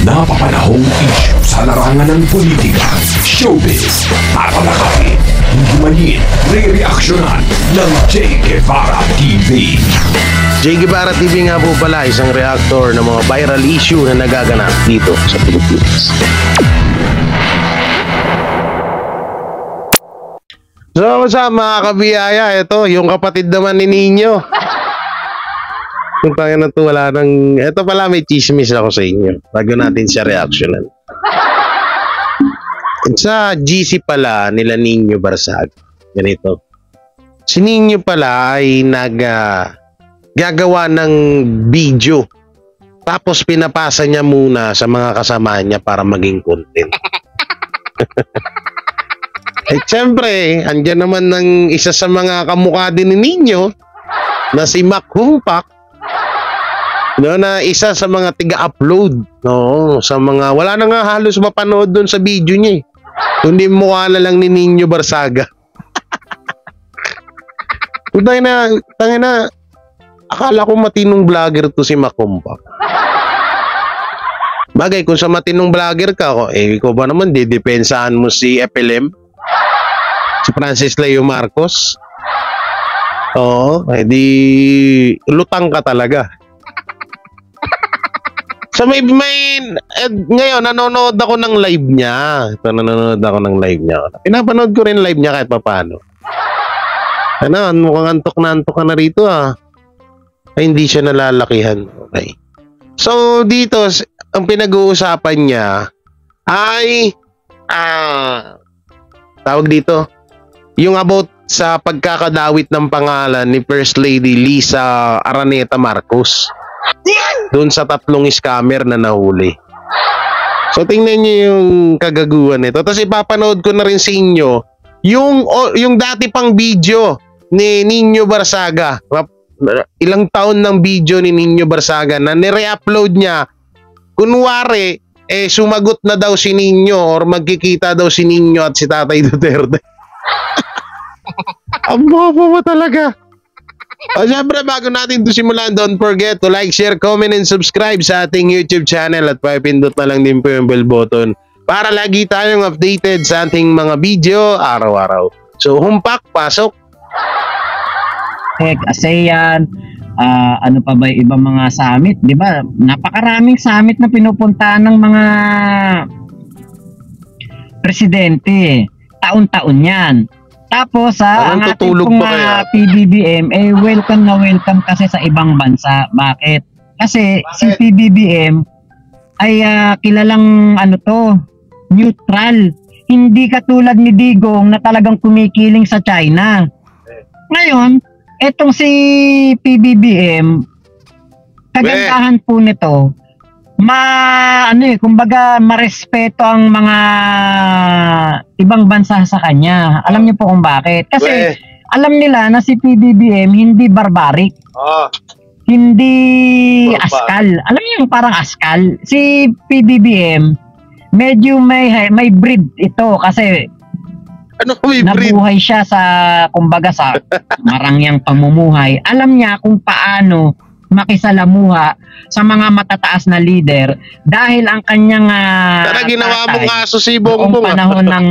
napapanahong issue sa larangan ng politika, showbiz, tatalakayin, himayin, re-reaksyonan ng Che Guevara TV. Che Guevara TV nga po pala, isang reactor ng mga viral issue na nagaganap dito sa Pilipinas. So, sa mga kabiyaya, ito, yung kapatid naman ni Nino. Kung tayo na ito, wala nang... Ito pala, may chismis ako sa inyo. Bago natin siya reactionan. Sa GC pala, nila Nino Barsaga. Ganito. Si Nino pala ay gagawa ng video. Tapos pinapasa niya muna sa mga kasama niya para maging content. Eh, siyempre, andyan naman ng isa sa mga kamukha din ni Nino na si Mac Humpak, no, na isa sa mga tiga-upload, no, sa mga, wala na nga halos mapanood doon sa video niya, kundi mukha na lang ni Nino Barsaga. Tangin na, akala ko matinong vlogger to si Mac Humpak. Bagay, kung sa matinong vlogger ka, ikaw ba naman, didepensahan mo si FLM? Si Francis Leo Marcos. Oo, di lutang ka talaga. So ngayon nanonood ako ng live niya. Pinapanood ko rin live niya kahit papaano. Ano, mukhang antok ka na rito ah. Ay, hindi siya nalalakihan. Okay. So dito, ang pinag-uusapan niya ay tawag dito, yung about sa pagkakadawit ng pangalan ni First Lady Liza Araneta Marcos doon sa 3 scammer na nahuli. So tingnan niyo yung kagaguhan nito. Tapos ipapanood ko na rin sa inyo yung dati pang video ni Nino Barsaga. Ilang taon ng video ni Nino Barsaga na nire-upload niya. Kunwari, sumagot na daw si Nino or magkikita daw si Nino at si Tatay Duterte. Ang bobo mo talaga. O syempre, bago natin ito simulan, don't forget to like, share, comment, and subscribe sa ating YouTube channel at pipindot na lang din po yung bell button para lagi tayong updated sa ating mga video araw-araw. So, humpak, pasok. ASEAN, ano pa ba yung ibang mga summit, di ba? Napakaraming summit na pinupuntahan ng mga presidente. Taon-taon yan. Tapos ang ating pong PBBM, welcome na welcome kasi sa ibang bansa. Bakit? Kasi si PBBM ay kilalang neutral. Hindi katulad ni Digong na talagang kumikiling sa China. Ngayon, etong si PBBM, kagandahan po nito, kumbaga marespeto ang mga ibang bansa sa kanya. Alam niyo po kung bakit? Kasi alam nila na si PBBM hindi barbaric. Hindi askal. Alam niyo yung parang askal. Si PBBM medyo may breed ito kasi nabuhay siya sa kumbaga sa marangyang pamumuhay. Alam niya kung paano makisalamuha sa mga matataas na leader dahil ang kanyang ginawa mong aso si Bongbong noong panahon ng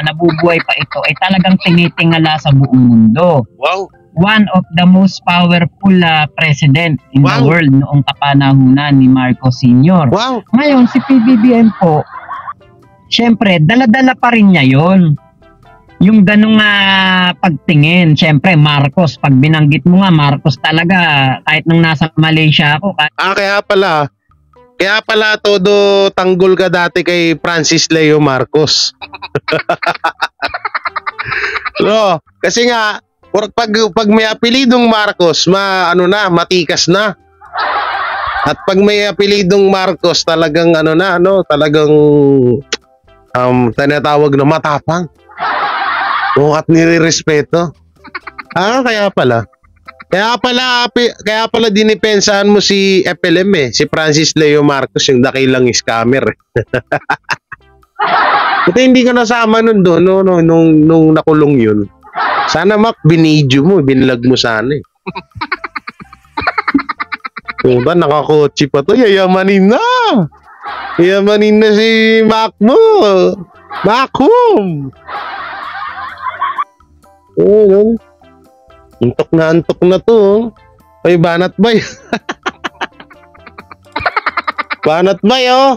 nabubuhay pa ito ay talagang tinitingala sa buong mundo. Wow. One of the most powerful president in the world noong kapanahunan ni Marcos Sr. Wow. Ngayon si PBBM po, syempre dala-dala pa rin niya yon. Yung ganong pagtingin, syempre Marcos, pag binanggit mo nga Marcos talaga, kahit nung nasa Malaysia ako. Kaya pala todo tanggol ka dati kay Francis Leo Marcos. No, kasi nga pag may apelidong Marcos, matikas na. At pag may apelidong Marcos, talagang talagang tinatawag na matapang. At nirerespeto. Kaya pala dinipensahan mo si FLM si Francis Leo Marcos, yung dakilang scammer. Buti hindi ka nasama nun doon, nung nakulong yun. Sana Mac, binidyo mo, binlag mo sana Diba, nakakotse pa to, yayamanin na. Yamanin na si Macmo. Macom. Ayun. Antok na to. Ay, Banat Bay. Banat Bay, oh.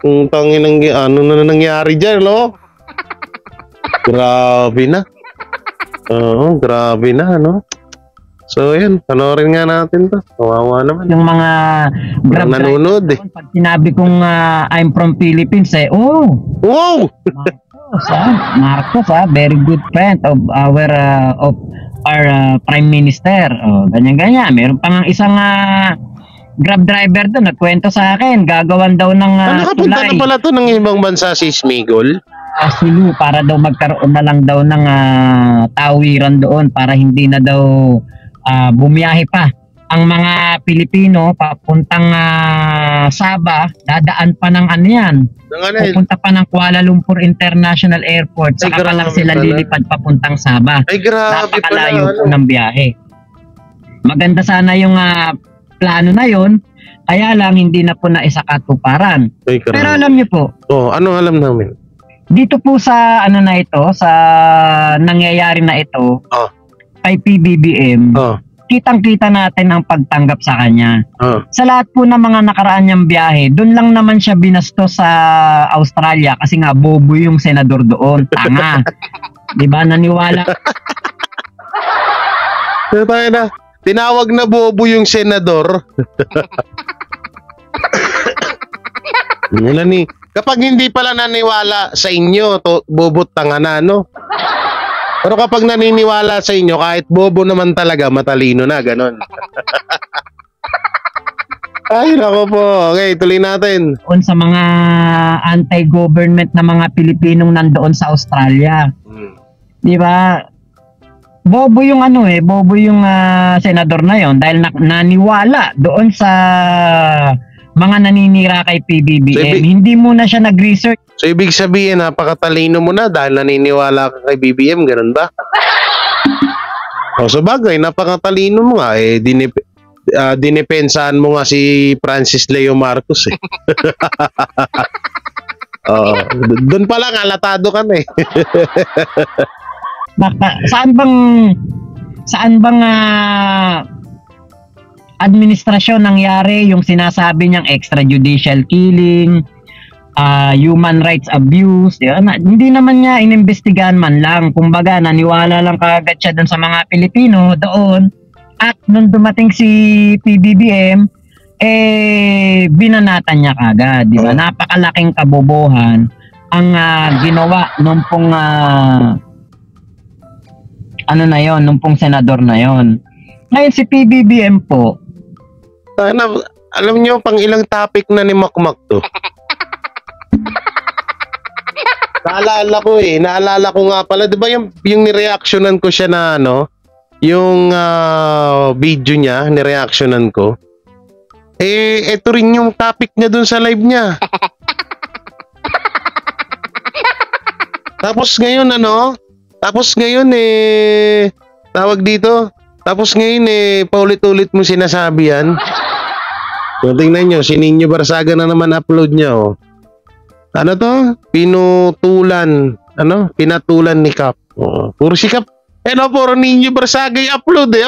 Kung tangin ng ano na nangyari dyan, no? Grabe na. Oo, grabe na, no? So, yun. Panoorin nga natin to. Kawawa naman. Yung mga Grab nanonood, driver, pag sinabi kong I'm from Philippines, oh! Wow! Marcos, very good friend of our Prime Minister. Oh, ganyan-ganyan. Meron pa nga isang Grab driver doon, nagkwento sa akin, gagawan daw ng nakapunta na pala to ng ibang bansa si Smigol? Sulu, para daw magkaroon na lang daw ng tawiran doon para hindi na daw bumiyahe pa ang mga Pilipino papuntang Sabah, dadaan pa ng ano yan, pupunta pa ng Kuala Lumpur International Airport, saka pa lang sila lilipad papuntang Sabah. Ay, grabe pala. Napakalayo po ng biyahe. Maganda sana yung plano na yon, kaya lang hindi na po naisakatuparan. Pero alam niyo po, anong alam namin? dito po sa ano na ito, sa nangyayari na ito, kay PBBM, kitang-kita natin ang pagtanggap sa kanya. Sa lahat po ng mga nakaraan niyang biyahe, doon lang naman siya binasto sa Australia kasi nga bobo yung senador doon, tanga. 'Di ba, naniwala? Tayo na. Tinawag na bobo yung senador. Kapag hindi pala naniwala sa inyo, bobot tanga na, no? Pero kapag naniniwala sa inyo, kahit bobo naman talaga, matalino na, ganon. Ay, nako po. Okay, tuloy natin. Sa mga anti-government na mga Pilipinong nandoon sa Australia. Di ba? Bobo yung bobo yung senador na yon dahil naniwala doon sa mga naninira kay PBBM. Hindi muna siya nag-research. So, ibig sabihin, napakatalino mo na dahil naniniwala ka kay BBM, ganun ba? So bagay, napakatalino mo nga, dinepensaan mo nga si Francis Leo Marcos, eh. Doon pa lang, alatado ka na, eh. Saan bang administrasyon nangyari yung sinasabi niyang extrajudicial killing, human rights abuse, hindi naman niya inimbestigahan man lang. Kumbaga, naniwala lang kaagad siya doon sa mga Pilipino doon. At nung dumating si PBBM, binanatan niya kaagad. Di ba? Napakalaking kabobohan ang ginawa nung pong nung pong senador na yon. Ngayon si PBBM po, alam niyo, pang ilang topic na ni Makmak to. Naalala ko nga pala, 'di ba yung ni-reactionan ko siya na yung video niya, ni-reactionan ko. Ito rin yung topic niya dun sa live niya. Tapos ngayon tawag dito. Tapos ngayon paulit-ulit mo sinasabi yan. So, tingnan nyo, si Nino Barsaga na naman upload niya, oh. Ano to? Pinatulan ni Cap. Puro si Cap. Puro Nino Barsaga yung upload, eh.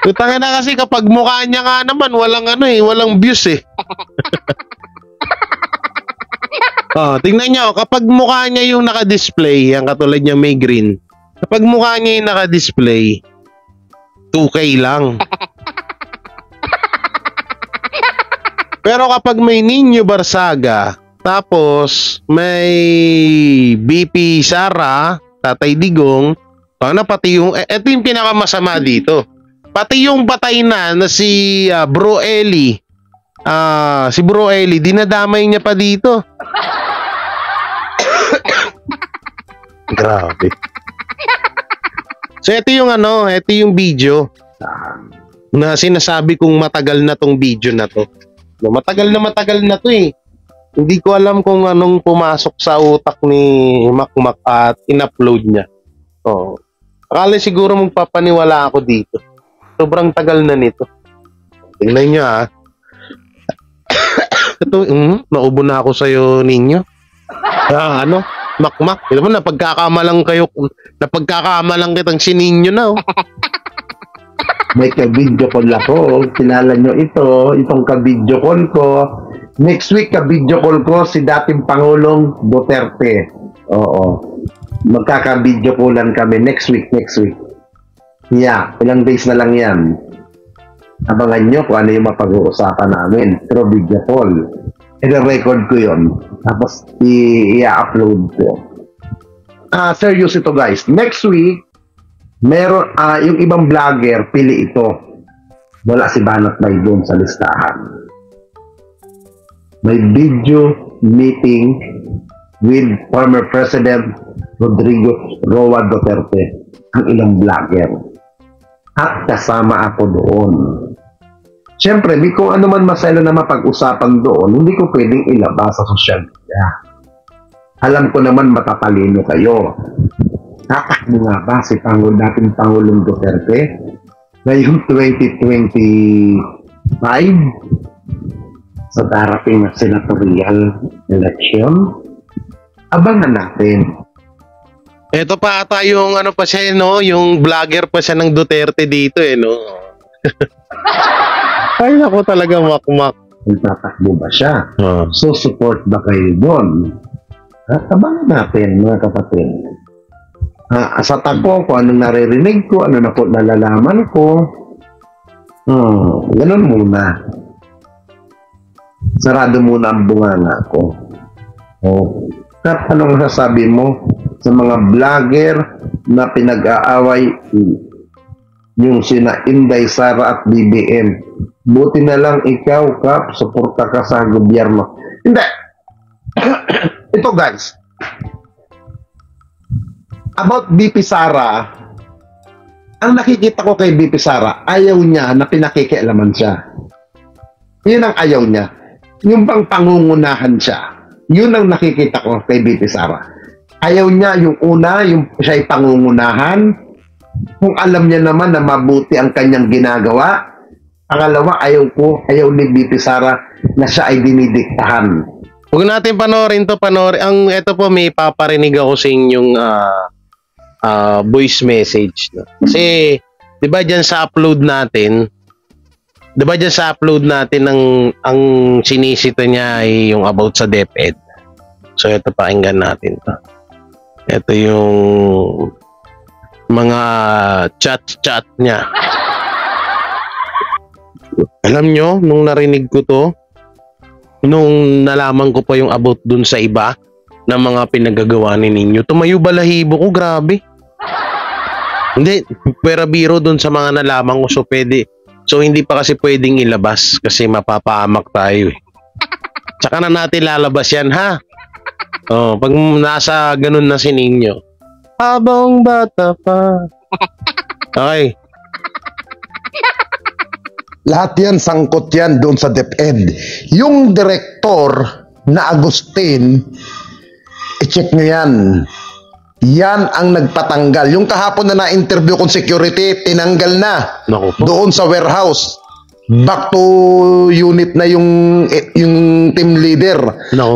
Tutangin na kasi kapag mukha niya nga naman, walang views, eh. Tingnan nyo, kapag mukha niya yung naka-display, yung katulad niya may green, kapag mukha niya yung naka-display, 2K lang. Pero kapag may Nino Barsaga, tapos may BP Sara, Tatay Digong, pati yung, eto yung pinakamasama dito, pati yung patay na si Bro Eli, dinadamay niya pa dito. Grabe. So ito yung video na sinasabi kong matagal na tong video na to. Matagal na to, eh. Hindi ko alam kung anong pumasok sa utak ni Makmak at in-upload niya. Akala siguro magpapaniwala ako dito. Sobrang tagal na nito. Tingnan nyo Ito, naubo na ako sa'yo ninyo. Ano? Makmak. Ito mo, napagkakamalang kitang sininyo na. May ka-video call ako. Kilala nyo itong ka-video call ko. Next week, ka-video call ko si dating Pangulong Duterte. Oo. Magkaka-video callan kami next week. Yeah, ilang days na lang yan. Abangan nyo kung ano yung mapag-uusapan namin through video call. I-record ko yun. Tapos i-upload ko. Serious ito guys. Next week, meron, yung ibang vlogger, pili ito. Wala si Banat Bay doon sa listahan. May video meeting with former President Rodrigo Roa Duterte. Ang ilang vlogger. At kasama ako doon. Siyempre, kung ano man masaya na mapag-usapan doon, hindi ko pwedeng ilabas sa social media. Alam ko naman matatalino kayo. Tatakbo nga ba si dating Pangulong Duterte ngayong 2025 sa darating na senatorial election? Abangan natin. Ito pa ata yung ano pa siya, no? Yung vlogger pa siya ng Duterte dito, no? Ay, ako talaga makmak. Tatakbo ba siya? So, support ba kayo doon? Abangan natin, mga kapatid. Sa tapo ko, anong naririnig ko, ano na po nalalaman ko. Ganun muna. Sarado muna ang bunganga ko. At anong sasabi mo sa mga vlogger na pinag-aaway yung sina Inday, Sara at BBM? Buti na lang ikaw, Kap, suporta ka sa gobyerno. Hindi. Ito guys. About BP Sara, ang nakikita ko kay BP Sara, ayaw niya na pinakikialaman siya. Yun ang ayaw niya. Yung bang pangungunahan siya. Yun ang nakikita ko kay BP Sara. Ayaw niya yung una, yung siya'y pangungunahan. Kung alam niya naman na mabuti ang kanyang ginagawa. Pangalawa, ayaw ni BP Sara na siya ay dinidiktahan. Huwag natin panoorin to, ito po, may paparinig ako sa inyong voice message. No? Kasi, di ba dyan sa upload natin, ang sinisita niya ay yung about sa DepEd. So, ito pakinggan natin to. Ito yung mga chat niya. Alam nyo, nung narinig ko to, nung nalaman ko pa yung about dun sa iba na mga pinagagawa ni Ninyo, tumayo balahibo ko, grabe. Hindi, pera biro dun sa mga nalaman ko, so pwede. So hindi pa kasi pwedeng ilabas kasi mapapaamak tayo eh. Tsaka na natin lalabas yan, ha? Pag nasa ganun na si Ninyo. Habang bata pa. Okay. Lahat yan, sangkot yan doon sa DepEd. Yung direktor na Agustin, i-check nyo yan. Yan ang nagpatanggal. Yung kahapon na na-interview kong security, tinanggal na. Doon sa warehouse. Back to unit na yung team leader.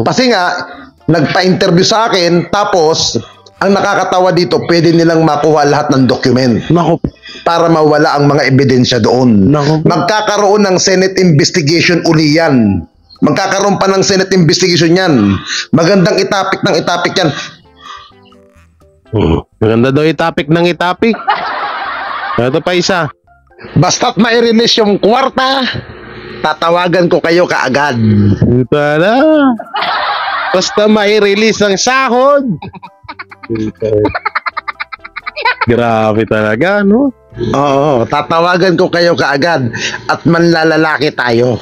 Kasi nga, nagpa-interview sa akin, tapos, ang nakakatawa dito, pwede nilang makuha lahat ng document. Para mawala ang mga ebidensya doon. Magkakaroon ng Senate investigation uli yan. Magkakaroon pa ng Senate investigation yan. Magandang itapik yan. Maganda daw itapik ng itapik. Ito pa isa. Basta't ma-release yung kwarta, tatawagan ko kayo kaagad. Ito na. Basta ma-release ang sahod. Grabe talaga, no? Oo, tatawagan ko kayo kaagad at manlalalaki tayo.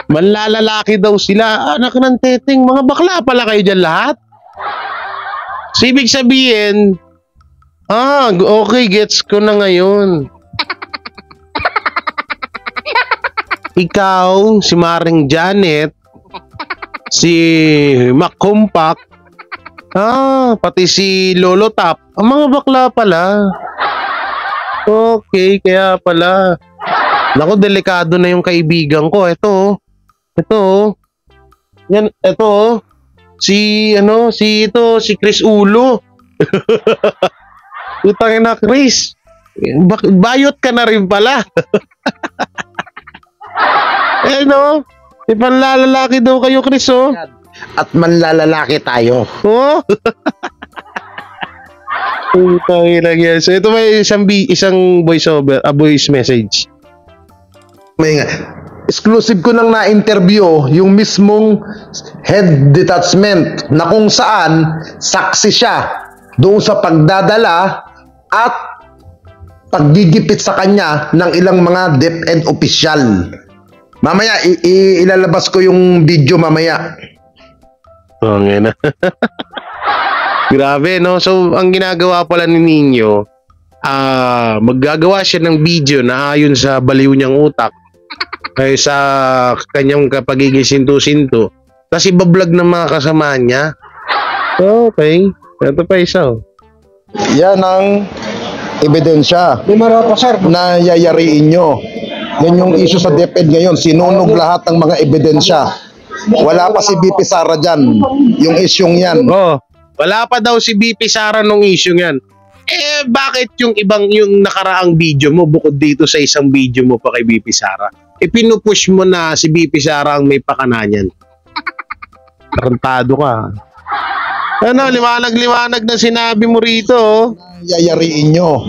Manlalalaki daw sila. Anak ng teteng, mga bakla pala kayo dyan lahat. So, ibig sabihin, okay, gets ko na ngayon. Ikaw, si Maring Janet, si Mac Compact, pati si Lolo Tap, ang mga bakla pala. Okay, kaya pala. Naku, delikado na yung kaibigan ko. Ito. Yan, ito. Si Chris Ulo. Utangin na, Chris. Bayot ka na rin pala. Panlalalaki daw kayo, Chris, oh. At manlalalaki tayo. Oh. Utangin lang yan. So, ito may isang voice message. May exclusive ko nang na-interview yung mismong head detachment na kung saan saksi siya doon sa pagdadala at paggigipit sa kanya ng ilang mga DepEd official. Mamaya ilalabas ko yung video mamaya. Oh, ngayon na. Grabe, no? So, ang ginagawa pala ni Nino, maggagawa siya ng video na ayon sa baliw niyang utak ay sa kanyang pagiging sinto-sinto. Tapos ibablog ng mga kasama niya. Okay. Ito pa isa. Yan ang ebidensya na yayariin nyo. Yan yung issue sa DepEd ngayon. Sinunog lahat ng mga ebidensya. Wala pa si BP Sara dyan. Yung isyong yan. Wala pa daw si BP Sara nung issue yan. Bakit yung nakaraang video mo bukod dito sa isang video mo pa kay BP Sara? Pinupush mo na si BP Sara ang may pakananan. Tarantado ka. Liwanag na sinabi mo rito. Yayariin nyo.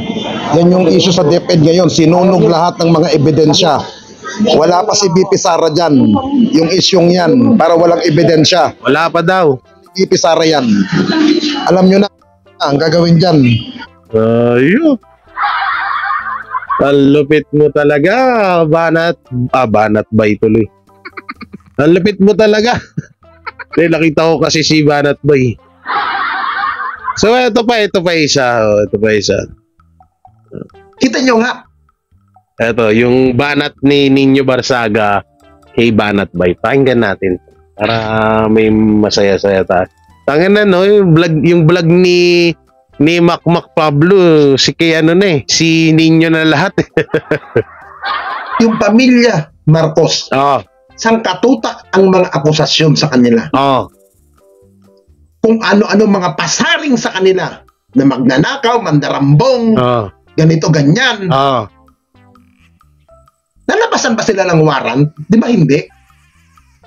Yan yung issue sa DepEd ngayon. Sinunog lahat ng mga ebidensya. Wala pa si BP Sara dyan. Yung isyong yan. Para walang ebidensya. Wala pa daw. BP Sara yan. Alam nyo na ang gagawin dyan. Ayun. Ang lupit mo talaga, Banat. Banat Bay tuloy. Ang lupit mo talaga. Nakita ko kasi si Banat Bay. So, ito pa isa. Kita nyo nga. Ito, yung Banat ni Nino Barsaga kay Banat Bay. Pakinggan natin. Para may masaya-saya tayo. Tangan na, no? Yung vlog ni Mac Pablo, si Nino na lahat. Yung pamilya Marcos, sangkatutak ang mga akusasyon sa kanila. Kung ano-ano mga pasaring sa kanila na magnanakaw, mandarambong, ganito, ganyan. Nalabasan ba sila ng warrant? Di ba hindi?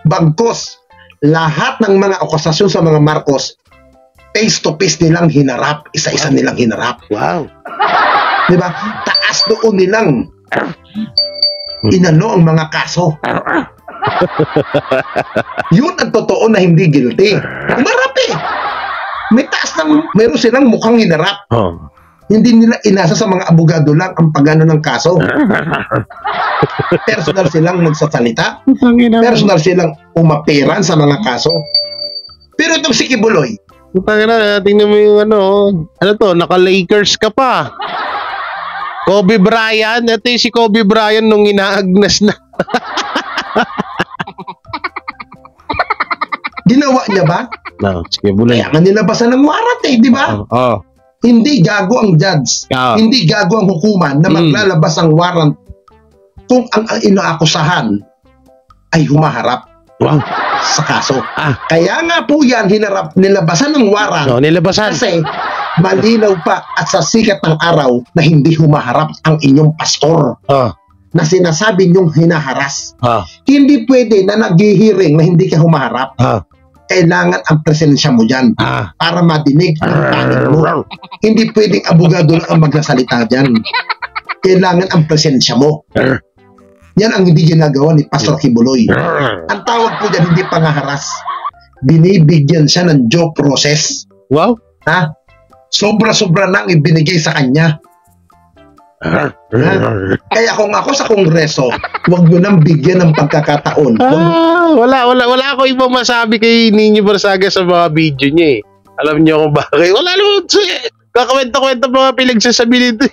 Bagkos, lahat ng mga akusasyon sa mga Marcos, face-to-face nilang hinarap, isa-isa nilang hinarap. Wow. Di ba? Taas doon nilang inano ang mga kaso. Yun ang totoo na hindi guilty. Umarap eh. Mayroon silang mukhang hinarap. Hindi nila inasa sa mga abogado lang ang pagano ng kaso. Personal silang magsasalita. Personal silang umapiran sa mga kaso. Pero itong si Kibuloy, tingnan mo yung naka-Lakers ka pa. Kobe Bryant. Ito yung si Kobe Bryant nung inaagnas na. Ginawa niya ba? No, sige, Buloy. Kaya nga nilabasan ng warrant eh, di ba? Hindi gago ang judge. Hindi gago ang hukuman na maglalabas ang warrant kung ang inaakusahan ay humaharap sa kaso. Kaya nga po yan, nilabasan ng warrant. Nilabasan. Kasi malinaw pa at sa sikat ng araw na hindi humaharap ang inyong pastor. Na sinasabi niyong hinaharas. Hindi pwede na nag-hearing na hindi ka humaharap. Kailangan ang presensya mo dyan para madinig ang panig mo. Hindi pwedeng abogado lang ang magsasalita dyan. Kailangan ang presensya mo. Yan ang hindi ginagawa ni Pastor Kibuloy. Ang tawag po dyan, hindi pangaharas. Binibigyan siya ng due process. Wow. Sobra-sobra nang ibinigay sa kanya. Kaya kung ako sa Kongreso, wag nyo nang bigyan ng pagkakataon. Wala ako ibang masabi kay Nino Barsaga sa mga video niya eh. Alam niyo kung bakit? Wala naman. Kakwenta-kwenta mga pinagsasabi nito.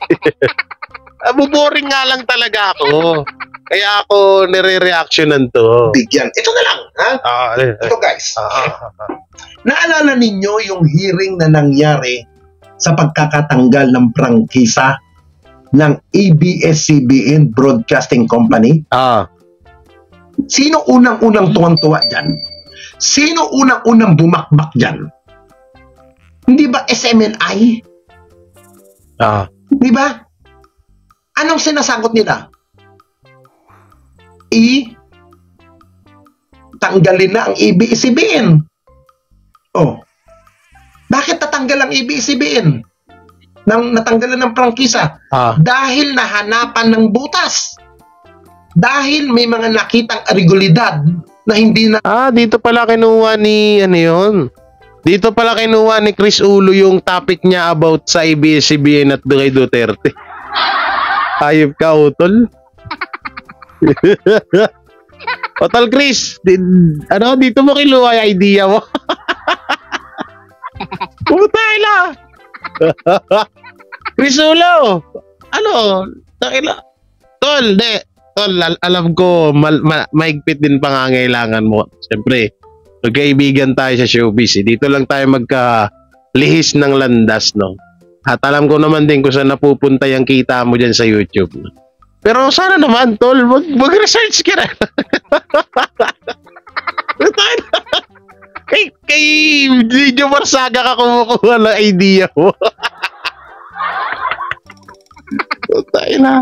Boring nga lang talaga ako. Kaya ako nire-reactionan to. Bigyan. Ito na lang. Ito guys. Naalala ninyo yung hearing na nangyari sa pagkakatanggal ng prangkisa ng ABS-CBN Broadcasting Company? Sino unang-unang tuwang-tuwa dyan? Sino unang-unang bumakbak dyan? Hindi ba SMNI? Di ba? Anong sinasagot nila? Tanggalin na ang ABS-CBN. Bakit tatanggal ang ABS-CBN? Natanggalan ng prangkisa? Dahil nahanapan ng butas. Dahil may mga nakitang irregularidad na hindi na... Dito pala kinuha ni, Dito pala kinuha ni Chris Ulo yung topic niya about sa ABS-CBN at kay Duterte. Hayop ka, Utol. Utol, Chris. Dito mo kinuha yung idea mo. Putay na. Chris Ulo. Tol, alam ko maigpit din pangangailangan mo. Siyempre, magkaibigan tayo sa showbiz. Dito lang tayo magkalihis ng landas, no? At alam ko naman din kung saan napupunta yung kita mo dyan sa YouTube. Pero sana naman, tol, mag-research ka na. kay Video Barsaga ka kumukuha ng idea mo. Tayo na.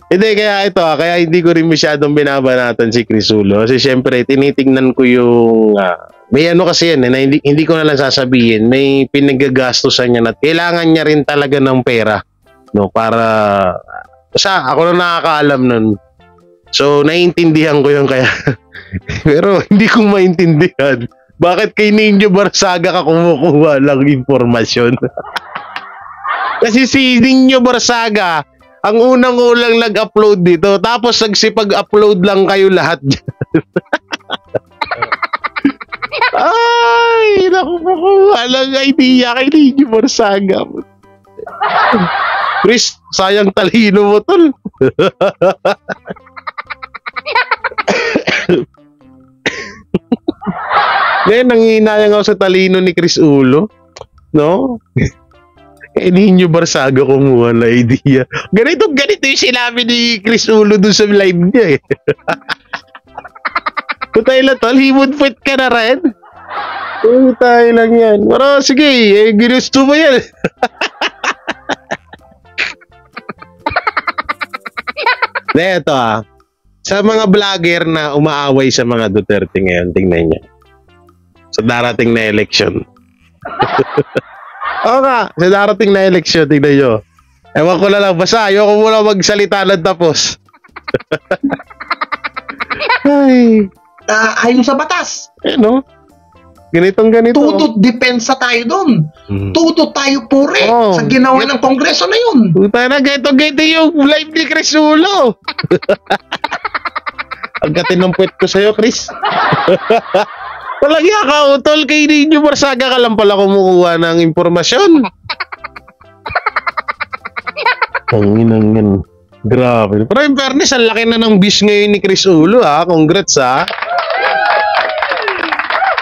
Hindi, kaya hindi ko rin masyadong binabanatan si Chris Ulo. Kasi syempre, tinitingnan ko yung, may kasi yan, na hindi ko na lang sasabihin, may pinagagastosan niya na kailangan niya rin talaga ng pera. No, para, ako na nakakaalam nun. So, naiintindihan ko yun kaya. Pero, hindi ko maintindihan. Bakit kay Ninyo Barsaga ka kumukuha lang informasyon? Kasi si Ninyo Barsaga, ang unang-ulang nag-upload dito, tapos nagsipag-upload lang kayo lahat dyan. Ay, nakukuha lang idea kay Ninyo Barsaga. Chris, sayang talino mo, tol. Ngayon, nanginayang ako sa talino ni Chris Ulo. No? Ninyo Barsaga kumuha na idea. Ganito yung sinabi ni Chris Ulo dun sa live niya eh. Putay lang tol, himod-fit ka na rin. Putay lang yan. Pero sige, ginusto mo yan. Ito sa mga vlogger na umaaway sa mga Duterte ngayon, tingnan niya. Sa darating na election. Oo nga, sa darating na election, tingnan nyo. Ewan ko na lang, basta ayoko muna magsalita ng tapos. Ay. Ayon sa batas. No? Ganito. Tudot depensa tayo doon. Tudot tayo pure sa ginawa ng kongreso na yun. Puta na, ganito yung live ni Chris Ulo. Ang ng puwet ko sa'yo, Chris. Palagi ka, Utol, kay Ninyo Barsaga ka lang pala kumukuha ng impormasyon. Ang inang grabe. Pero in fairness, ang laki na ng bis ngayon ni Chris Ulo, Congrats,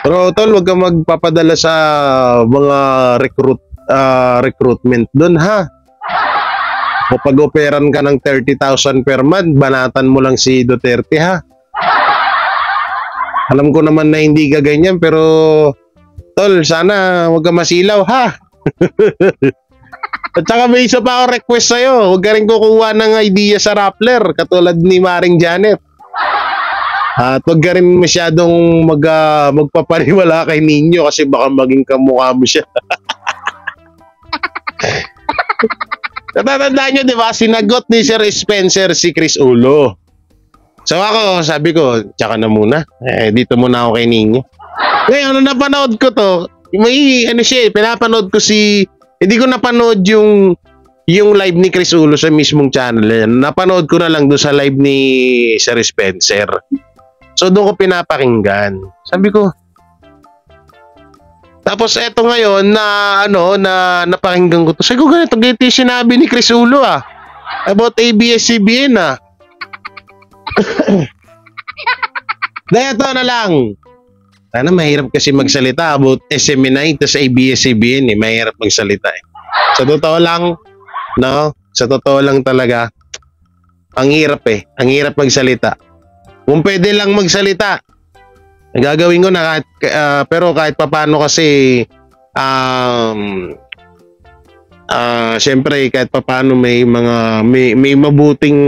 Pero, Utol, huwag kang magpapadala sa mga recruitment doon, Kapag operan ka ng 30,000 per month, banatan mo lang si Duterte, Alam ko naman na hindi ka ganyan, pero tol, sana huwag ka masilaw, At saka may isa pa ako request sa'yo, huwag ka rin kukuha ng idea sa Rappler, katulad ni Maring Janet. At huwag ka rin masyadong magpapaniwala kay Ninyo kasi baka maging kamukha mo siya. Natatandaan nyo, di ba? Sinagot ni Sir Spencer si Chris Ulo. So ako, sabi ko, tsaka na muna. Dito muna ako kay Ninyo. Ngayon, napanood ko to. May, pinapanood ko hindi ko napanood yung live ni Chris Ulo sa mismong channel. Napanood ko na lang doon sa live ni Sir Spencer. So doon ko pinapakinggan. Sabi ko, tapos eto ngayon na napakinggan ko to. Sabi ko ganito yung sinabi ni Chris Ulo about ABS-CBN Dahil ito na lang. Sana mahirap kasi magsalita about SMNI tas ABS-CBN mahirap magsalita Sa totoo lang, no? Sa totoo lang talaga, ang hirap eh. Ang hirap magsalita. Kung pwede lang magsalita, gagawin ko na kahit, pero kahit papaano kasi, syempre kahit papaano may mabuting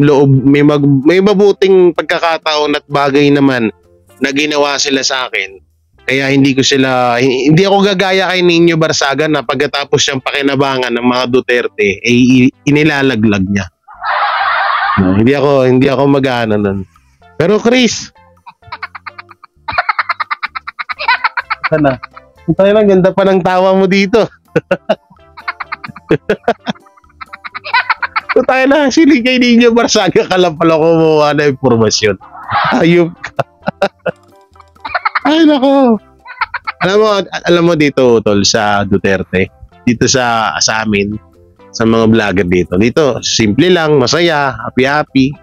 loob, may mabuting pagkakataon at bagay naman na ginawa sila sa akin. Kaya hindi ako gagaya kay Nino Barsaga na pagkatapos siyang pakinabangan ng mga Duterte, inilalaglag niya. No, hindi ako mag-aano nun. Pero Chris, sana, tayo lang, ganda pa ng tawa mo dito. Tayo na, sili kay Nino Barsaga ka lang pala kumuha na impormasyon. Ayop ka. Ay, nako. Alam mo dito, tol, sa Duterte, dito sa amin, sa mga vlogger dito, simple lang, masaya, happy-happy.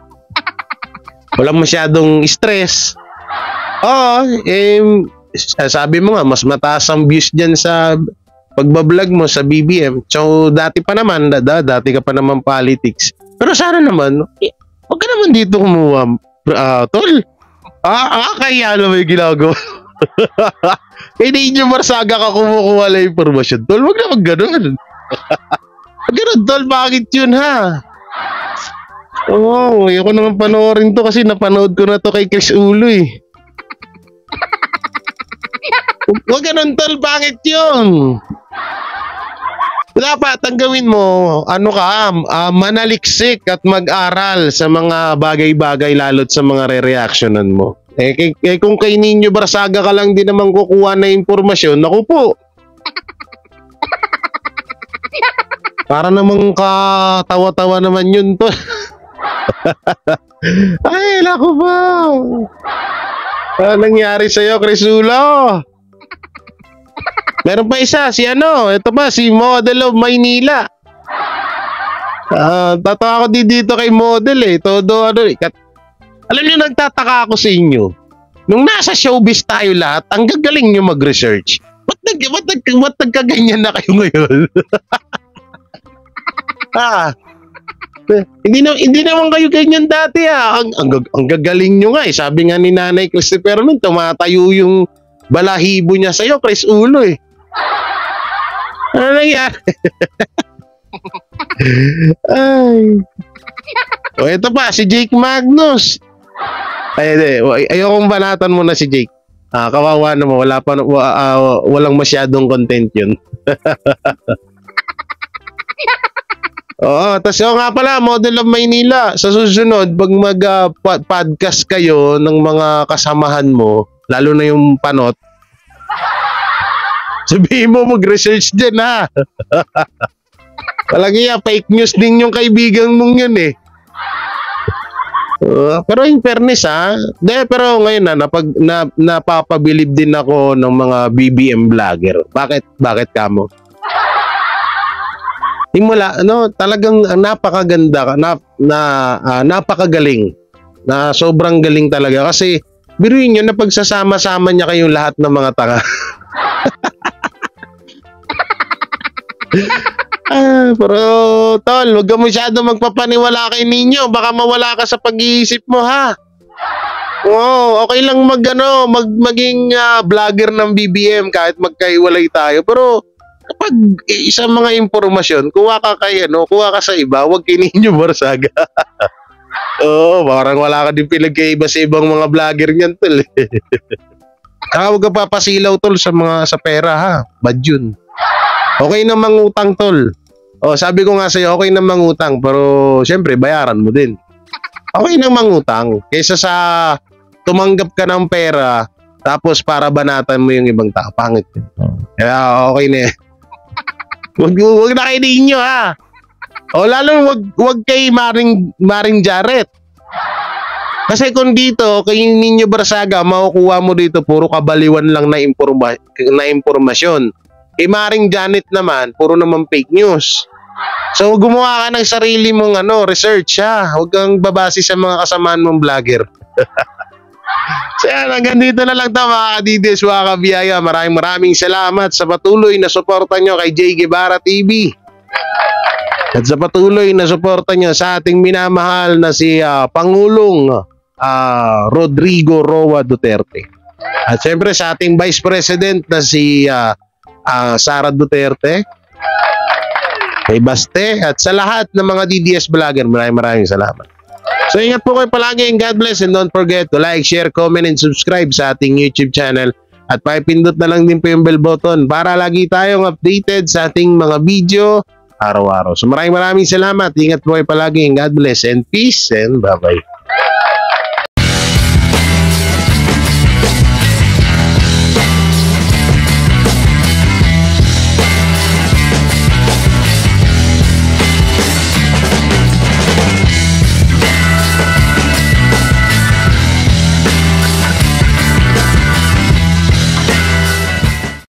Walang masyadong stress. Oo, sabi mo nga, mas mataas ang views dyan sa pagbablog mo sa BBM. So, dati ka pa naman politics. Pero sana naman, huwag ka naman dito kumuha, tol. Kaya alam mo yung ginagawa. Hindi nyo Barsaga ka kumukuha lang informasyon. Tol, wag na ganun. Wag ganun, tol. Bakit yun, ha? Oo, ayoko naman panoorin to kasi napanood ko na to kay Chris Ulo, eh. Wag ganun, tol. Bakit yun? Dapat ang gawin mo, manaliksik at mag-aral sa mga bagay-bagay lalo't sa mga re-reactionan mo. Kung kay Nino Barsaga ka lang din naman kukuha na impormasyon, naku po. Para namang katawa-tawa naman yun to. Ay, naku po. Ano nangyari sa'yo, Crisulo? Meron pa isa, ito ba, si Model of Maynila. Tatawa ako dito kay Model eh. Todo alam niyo, nagtataka ako sa inyo. Nung nasa showbiz tayo lahat, ang gagaling niyo mag-research. Ba't nagkaganyan na kayo ngayon? Hindi naman kayo ganyan dati Ang gagaling niyo nga eh. Sabi nga ni Nanay Christopher Min, tumatayo yung balahibo niya sa'yo, Chris Ulo eh. Ano nangyari? Ay. O ito pa, si Jake Magnus. Ayokong banatan mo na si Jake. Kawawa naman, walang masyadong content yun. Oo, tapos nga pala, Model of Maynila. Sa susunod, pag mag-podcast kayo ng mga kasamahan mo, lalo na yung panot, sabihin mo mag-research din, ha? Palagi fake news din yung kaibigan mong yun eh. Pero in fairness pero ngayon napapabilib din ako ng mga BBM vlogger. Bakit kamo? Himula, talagang napakaganda, napakagaling. Na sobrang galing talaga kasi biruin nyo na pagsasama-sama niya kayong lahat ng mga tanga. Pero tol, huwag ka masyado magpapaniwala kay Nino, baka mawala ka sa pag-iisip mo, ha? Oo, okay lang maging vlogger ng BBM kahit magkahiwalay tayo, pero kapag isang mga impormasyon, kuha ka sa iba, huwag kay Nino Barsaga. Oo, parang wala ka din pinagkaiba sa ibang mga vlogger niyan, tol. Saka huwag ka papasilaw, tol, sa pera, ha? Bad yun. Okay na mangutang, tol. Sabi ko nga sa'yo, okay na mangutang, pero syempre, bayaran mo din. Okay na mangutang. Kaysa sa tumanggap ka ng pera, tapos para banatan mo yung ibang tao. Pangit yun. Kaya okay na. Huwag na kayo ninyo, ha? Lalo huwag kay Maring Jaret. Kasi kung dito, kay Nino Barsaga, makukuha mo dito, puro kabaliwan lang na impormasyon. Kay Maring Janet naman, puro naman fake news. So, gumawa ka ng sarili mong research, ha? Huwag kang babase sa mga kasamaan mong vlogger. So yan, hanggang dito na lang ito mga kadidis, mga kabiyaya. Maraming salamat sa patuloy na suporta nyo kay Jay Guevara TV. At sa patuloy na suporta nyo sa ating minamahal na si Pangulong Rodrigo Roa Duterte. At syempre sa ating Vice President na si Sara Duterte, kay Baste, at sa lahat ng mga DDS vlogger, maraming salamat. So ingat po kayo palagi and God bless, and don't forget to like, share, comment, and subscribe sa ating YouTube channel. At pakipindot na lang din po yung bell button para lagi tayong updated sa ating mga video araw-araw. So maraming salamat. Ingat po kayo palagi and God bless and peace and bye-bye.